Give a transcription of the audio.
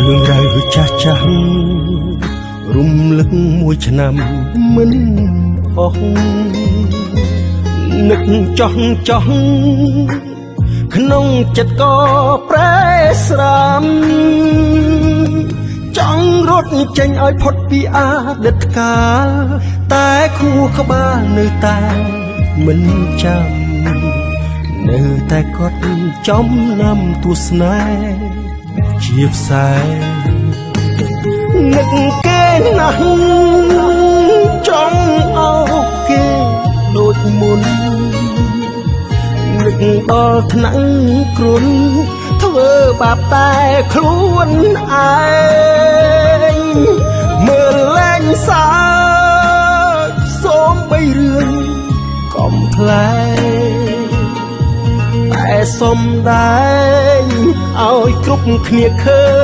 រឿងរ៉ាវចាស់ចាស់រំលឹកមួយឆ្នាំមិនអស់នឹកចោះក្នុងចិត្តក៏ប្រែស្រាំចង់រត់ចេញឲ្យផុតពីអតីតកាលតែខួរក្បាលនៅតែមិនចាំនៅតែកត់ចំណាំទួស្នេហ៍ជាផ្សែនឹកគេណាស់ចង់អោបគេដូចមុននឹកដល់ថ្នាក់គ្រុនធ្វើបាបតែខ្លួនឯងមើលលែងសើចសូមបីរឿងកំប្លែងតែសុំដែរឲ្យគ្រប់គ្នាឃើញ